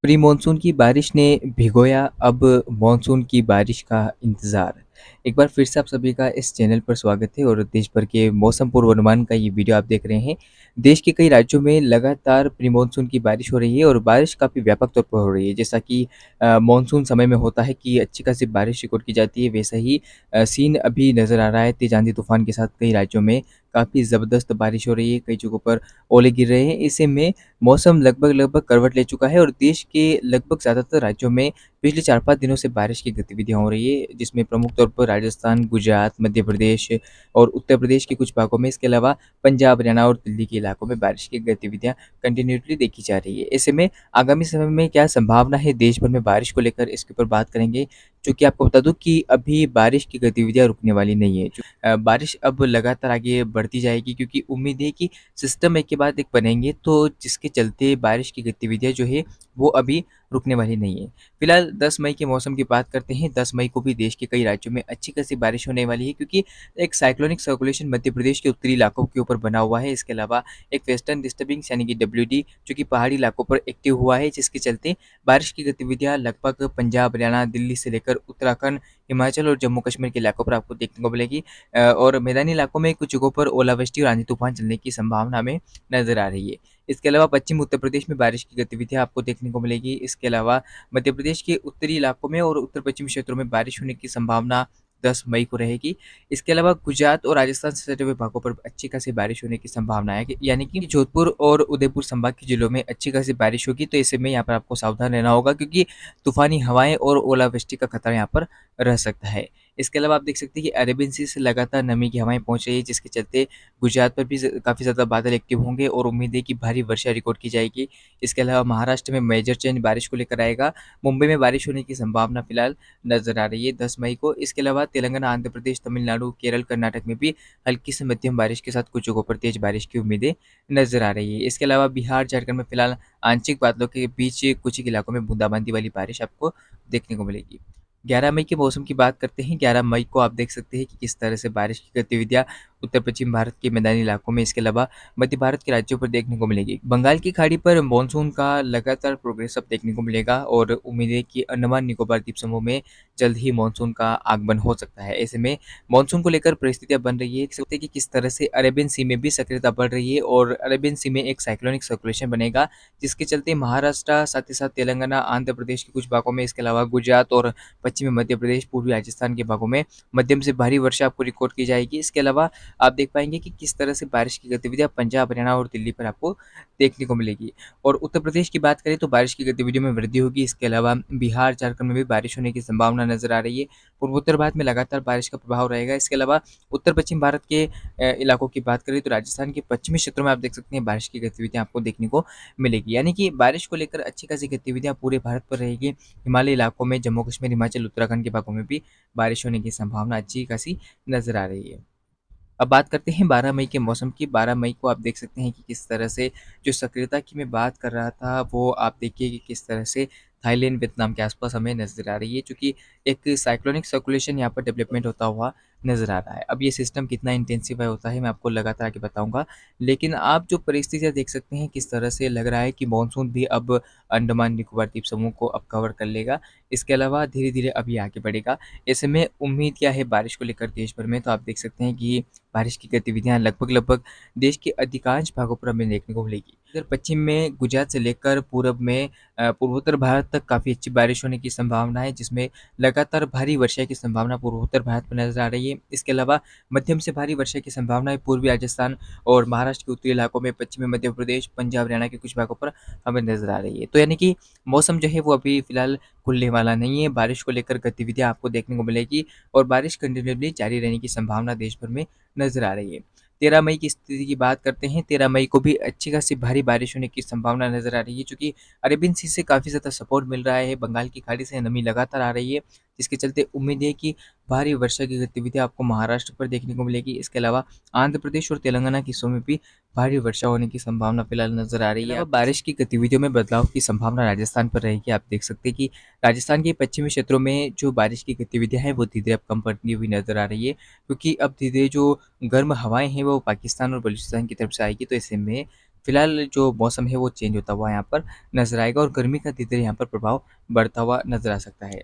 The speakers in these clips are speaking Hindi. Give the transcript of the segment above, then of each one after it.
प्री मानसून की बारिश ने भिगोया अब मानसून की बारिश का इंतज़ार। एक बार फिर से आप सभी का इस चैनल पर स्वागत है और देश भर के मौसम पूर्वानुमान का ये वीडियो आप देख रहे हैं। देश के कई राज्यों में लगातार प्री मानसून की बारिश हो रही है और बारिश काफ़ी व्यापक तौर पर हो रही है। जैसा कि मानसून समय में होता है कि अच्छी खासी बारिश रिकॉर्ड की जाती है, वैसा ही सीन अभी नज़र आ रहा है। तेज़ आंधी-तूफ़ान के साथ कई राज्यों में काफ़ी ज़बरदस्त बारिश हो रही है, कई जगहों पर ओले गिर रहे हैं। ऐसे में मौसम लगभग करवट ले चुका है और देश के लगभग ज़्यादातर राज्यों में पिछले 4-5 दिनों से बारिश की गतिविधियाँ हो रही है, जिसमें प्रमुख तौर पर राजस्थान, गुजरात, मध्य प्रदेश और उत्तर प्रदेश के कुछ भागों में, इसके अलावा पंजाब, हरियाणा और दिल्ली के इलाकों में बारिश की गतिविधियाँ कंटिन्यूअसली देखी जा रही है। ऐसे में आगामी समय में क्या संभावना है देश भर में बारिश को लेकर, इसके ऊपर बात करेंगे। चूँकि आपको बता दूँ कि अभी बारिश की गतिविधियाँ रुकने वाली नहीं है। बारिश अब लगातार आगे बढ़ती जाएगी क्योंकि उम्मीद है कि सिस्टम एक के बाद एक बनेंगे, तो जिसके चलते बारिश की गतिविधियाँ जो है वो अभी रुकने वाली नहीं है। फिलहाल 10 मई के मौसम की बात करते हैं। 10 मई को भी देश के कई राज्यों में अच्छी खासी बारिश होने वाली है क्योंकि एक साइक्लोनिक सर्कुलेशन मध्य प्रदेश के उत्तरी इलाकों के ऊपर बना हुआ है। इसके अलावा एक वेस्टर्न डिस्टर्बिंग यानी कि डब्ल्यूडी जो कि पहाड़ी इलाकों पर एक्टिव हुआ है, जिसके चलते बारिश की गतिविधियाँ लगभग पंजाब, हरियाणा, दिल्ली से लेकर उत्तराखंड, हिमाचल और जम्मू कश्मीर के इलाकों पर आपको देखने को मिलेगी। और मैदानी इलाकों में कुछ जगहों पर ओलावृष्टि और आंधी-तूफान चलने की संभावना हमें नज़र आ रही है। इसके अलावा पश्चिम उत्तर प्रदेश में बारिश की गतिविधियाँ आपको देखने को मिलेगी। इसके अलावा मध्य प्रदेश के उत्तरी इलाकों में और उत्तर पश्चिमी क्षेत्रों में बारिश होने की संभावना 10 मई को रहेगी। इसके अलावा गुजरात और राजस्थान से सटे हुए भागों पर अच्छी खासी बारिश होने की संभावना है, यानी कि जोधपुर और उदयपुर संभाग के जिलों में अच्छी खासी बारिश होगी। तो ऐसे में यहाँ पर आपको सावधान रहना होगा क्योंकि तूफ़ानी हवाएँ और ओलावृष्टि का खतरा यहाँ पर रह सकता है। इसके अलावा आप देख सकते हैं कि अरेबियन सी से लगातार नमी की हवाएँ पहुँच रही है, जिसके चलते गुजरात पर भी काफ़ी ज़्यादा बादल एक्टिव होंगे और उम्मीद है कि भारी वर्षा रिकॉर्ड की जाएगी। इसके अलावा महाराष्ट्र में मेजर चेंज बारिश को लेकर आएगा। मुंबई में बारिश होने की संभावना फिलहाल नज़र आ रही है 10 मई को। इसके अलावा तेलंगाना, आंध्र प्रदेश, तमिलनाडु, केरल, कर्नाटक में भी हल्की से मध्यम बारिश के साथ कुछ जगहों पर तेज़ बारिश की उम्मीदें नज़र आ रही है। इसके अलावा बिहार, झारखंड में फिलहाल आंशिक बादलों के बीच कुछ एक इलाकों में बूंदाबांदी वाली बारिश आपको देखने को मिलेगी। 11 मई के मौसम की बात करते हैं। 11 मई को आप देख सकते हैं कि किस तरह से बारिश की गतिविधियाँ उत्तर-पश्चिम भारत के मैदानी इलाकों में, इसके अलावा मध्य भारत के राज्यों पर देखने को मिलेगी। बंगाल की खाड़ी पर मानसून का लगातार प्रोग्रेस अब देखने को मिलेगा और उम्मीद है कि अंडमान निकोबार द्वीप समूह में जल्द ही मानसून का आगमन हो सकता है। ऐसे में मानसून को लेकर परिस्थितियाँ बन रही है। देख सकते हैं कि किस तरह से अरेबियन सी में भी सक्रियता बढ़ रही है और अरेबियन सी में एक साइक्लोनिक सर्कुलेशन बनेगा, जिसके चलते महाराष्ट्र, साथ ही साथ तेलंगाना, आंध्र प्रदेश के कुछ भागों में, इसके अलावा गुजरात और पश्चिमी मध्य प्रदेश, पूर्वी राजस्थान के भागों में मध्यम से भारी वर्षा आपको रिकॉर्ड की जाएगी। इसके अलावा आप देख पाएँगे कि किस तरह से बारिश की गतिविधियाँ पंजाब, हरियाणा और दिल्ली पर आपको देखने को मिलेगी। और उत्तर प्रदेश की बात करें तो बारिश की गतिविधियों में वृद्धि होगी। इसके अलावा बिहार, झारखंड में भी बारिश होने की संभावना नज़र आ रही है। पूर्वोत्तर भारत में लगातार बारिश का प्रभाव रहेगा। इसके अलावा उत्तर-पश्चिम भारत के इलाकों की बात करें तो राजस्थान के पश्चिमी क्षेत्रों में आप देख सकते हैं बारिश की गतिविधियाँ आपको देखने को मिलेगी। यानी कि बारिश को लेकर अच्छी खासी गतिविधियाँ पूरे भारत पर रहेगी। हिमालयी इलाकों में, जम्मू कश्मीर, हिमाचल, उत्तराखंड के भागों में भी बारिश होने की संभावना अच्छी खासी नज़र आ रही है। अब बात करते हैं 12 मई के मौसम की। 12 मई को आप देख सकते हैं कि किस तरह से जो सक्रियता की मैं बात कर रहा था, वो आप देखिए कि किस तरह से थाईलैंड, वियतनाम के आसपास हमें नज़र आ रही है, चूँकि एक साइक्लोनिक सर्कुलेशन यहाँ पर डेवलपमेंट होता हुआ नज़र आ रहा है। अब ये सिस्टम कितना इंटेंसिफ़ाई होता है, मैं आपको लगातार आगे बताऊँगा। लेकिन आप जो परिस्थितियाँ देख सकते हैं, किस तरह से लग रहा है कि मानसून भी अब अंडमान निकोबार द्वीप समूह को अब कवर कर लेगा। इसके अलावा धीरे-धीरे अब ये आगे बढ़ेगा। ऐसे में उम्मीद क्या है बारिश को लेकर देश भर में, तो आप देख सकते हैं कि बारिश की गतिविधियाँ लगभग देश के अधिकांश भागों पर हमें देखने को मिलेगी। इधर पश्चिम में गुजरात से लेकर पूरब में पूर्वोत्तर भारत तक काफ़ी अच्छी बारिश होने की संभावना है, जिसमें लगातार भारी वर्षा की संभावना पूर्वोत्तर भारत में नज़र आ रही है। इसके अलावा मध्यम से भारी वर्षा की संभावना है पूर्वी राजस्थान और महाराष्ट्र के उत्तरी इलाकों में, पश्चिमी मध्य प्रदेश, पंजाब, हरियाणा के कुछ भागों पर हमें नज़र आ रही है। तो यानी कि मौसम जो है वो अभी फ़िलहाल खुलने वाला नहीं है। बारिश को लेकर गतिविधियाँ आपको देखने को मिलेगी और बारिश कंटिन्यूअसली जारी रहने की संभावना देश भर में नज़र आ रही है। 13 मई की स्थिति की बात करते हैं। 13 मई को भी अच्छी खासी भारी बारिश होने की संभावना नज़र आ रही है, चूँकि अरेबियन सी से काफ़ी ज़्यादा सपोर्ट मिल रहा है। बंगाल की खाड़ी से नमी लगातार आ रही है, जिसके चलते उम्मीद है कि भारी वर्षा की गतिविधियाँ आपको महाराष्ट्र पर देखने को मिलेगी। इसके अलावा आंध्र प्रदेश और तेलंगाना के हिस्सों में भी भारी वर्षा होने की संभावना फिलहाल नज़र आ रही है। अब बारिश की गतिविधियों में बदलाव की संभावना राजस्थान पर रहेगी। आप देख सकते हैं कि राजस्थान के पश्चिमी क्षेत्रों में जो बारिश की गतिविधियाँ हैं, वो धीरे-धीरे अब कम पड़ती हुई नज़र आ रही है, क्योंकि अब धीरे-धीरे जो गर्म हवाएँ हैं वो पाकिस्तान और बलूचिस्तान की तरफ से आएगी। तो ऐसे में फिलहाल जो मौसम है वो चेंज होता हुआ यहाँ पर नज़र आएगा और गर्मी का धीरे-धीरे यहाँ पर प्रभाव बढ़ता हुआ नज़र आ सकता है।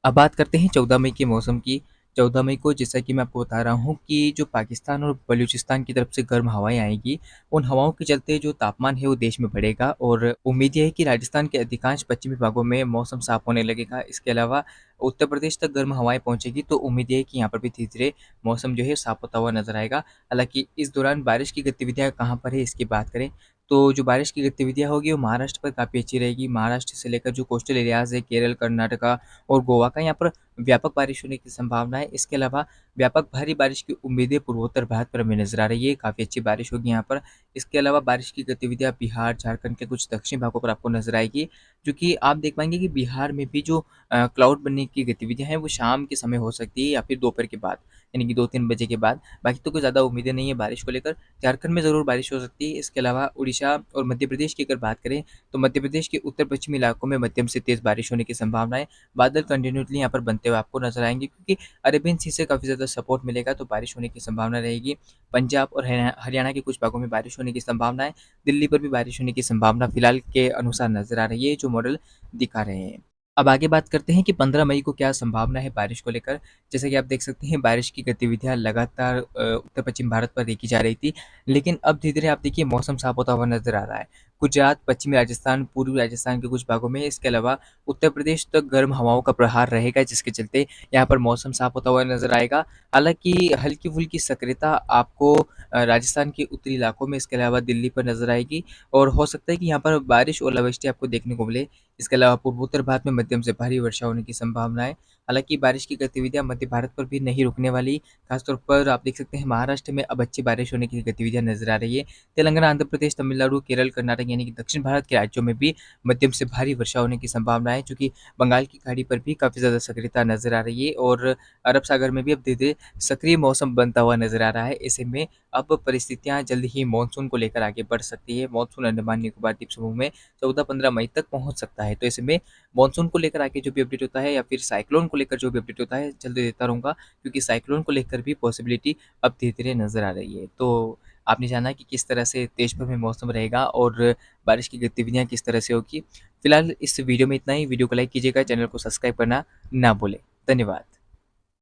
अब बात करते हैं 14 मई के मौसम की। 14 मई को जैसा कि मैं आपको बता रहा हूँ कि जो पाकिस्तान और बलूचिस्तान की तरफ से गर्म हवाएँ आएँगी, उन हवाओं के चलते जो तापमान है वो देश में बढ़ेगा और उम्मीद ये है कि राजस्थान के अधिकांश पश्चिमी भागों में मौसम साफ होने लगेगा। इसके अलावा उत्तर प्रदेश तक गर्म हवाएँ पहुँचेगी तो उम्मीद ये है कि यहाँ पर भी धीरे-धीरे मौसम जो है साफ होता हुआ नज़र आएगा। हालाँकि इस दौरान बारिश की गतिविधियाँ कहाँ पर है इसकी बात करें तो जो बारिश की गतिविधियाँ होगी वो महाराष्ट्र पर काफ़ी अच्छी रहेगी। महाराष्ट्र से लेकर जो कोस्टल एरियाज़ है केरल, कर्नाटका और गोवा का यहाँ पर व्यापक बारिश होने की संभावना है। इसके अलावा व्यापक भारी बारिश की उम्मीदें पूर्वोत्तर भारत पर हमें नज़र आ रही है, काफ़ी अच्छी बारिश होगी यहाँ पर। इसके अलावा बारिश की गतिविधियाँ बिहार, झारखंड के कुछ दक्षिणी भागों पर आपको नज़र आएगी, जो कि आप देख पाएँगे कि बिहार में भी जो क्लाउड बनने की गतिविधियाँ हैं, वो शाम के समय हो सकती है या फिर दोपहर के बाद, यानी कि 2-3 बजे के बाद। बाकी तो कोई ज़्यादा उम्मीदें नहीं है बारिश को लेकर। झारखंड में ज़रूर बारिश हो सकती है। इसके अलावा उड़ीसा और मध्य प्रदेश की अगर बात करें, तो मध्य प्रदेश के उत्तर-पश्चिमी इलाकों में मध्यम से तेज़ बारिश होने की संभावना है। बादल कंटिन्यूअसली यहाँ पर बनते हुए आपको नज़र आएँगे क्योंकि अरेबियन सी से काफ़ी ज़्यादा सपोर्ट मिलेगा तो बारिश होने की संभावना रहेगी। पंजाब और हरियाणा के कुछ भागों में बारिश होने की संभावना है। दिल्ली पर भी बारिश होने की संभावना फिलहाल के अनुसार नज़र आ रही है, जो मॉडल दिखा रहे हैं। अब आगे बात करते हैं कि 15 मई को क्या संभावना है बारिश को लेकर। जैसा कि आप देख सकते हैं बारिश की गतिविधियाँ लगातार उत्तर-पश्चिम भारत पर देखी जा रही थी, लेकिन अब धीरे-धीरे आप देखिए मौसम साफ होता हुआ नज़र आ रहा है। गुजरात, पश्चिमी राजस्थान, पूर्वी राजस्थान के कुछ भागों में, इसके अलावा उत्तर प्रदेश तक गर्म हवाओं का प्रहार रहेगा जिसके चलते यहाँ पर मौसम साफ होता हुआ नज़र आएगा। हालाँकि हल्की-फुल्की सक्रियता आपको राजस्थान के उत्तरी इलाकों में, इसके अलावा दिल्ली पर नज़र आएगी और हो सकता है कि यहाँ पर बारिश, ओलावृष्टि आपको देखने को मिले। इसके अलावा पूर्वोत्तर भारत में मध्यम से भारी वर्षा होने की संभावना है। हालाँकि बारिश की गतिविधियाँ मध्य भारत पर भी नहीं रुकने वाली। खासतौर पर आप देख सकते हैं महाराष्ट्र में अब अच्छी बारिश होने की गतिविधियाँ नज़र आ रही है। तेलंगाना, आंध्र प्रदेश, तमिलनाडु, केरल, कर्नाटक यानी कि दक्षिण भारत के राज्यों में भी मध्यम से भारी वर्षा होने की संभावना है, चूँकि बंगाल की खाड़ी पर भी काफ़ी ज़्यादा सक्रियता नज़र आ रही है और अरब सागर में भी अब धीरे-धीरे सक्रिय मौसम बनता हुआ नज़र आ रहा है। ऐसे में अब परिस्थितियाँ जल्द ही मानसून को लेकर आगे बढ़ सकती है। मानसून अंडमान निकोबार द्वीप समूह में 14-15 मई तक पहुँच सकता है। तो ऐसे में मानसून को लेकर आगे जो भी अपडेट होता है या फिर साइक्लोन को लेकर जो भी अपडेट होता है जल्दी देता रहूँगा, क्योंकि साइक्लोन को लेकर भी पॉसिबिलिटी अब धीरे-धीरे नज़र आ रही है। तो आपने जाना कि किस तरह से देश भर में मौसम रहेगा और बारिश की गतिविधियाँ किस तरह से होगी। फिलहाल इस वीडियो में इतना ही। वीडियो को लाइक कीजिएगा, चैनल को सब्सक्राइब करना ना भूलें। धन्यवाद।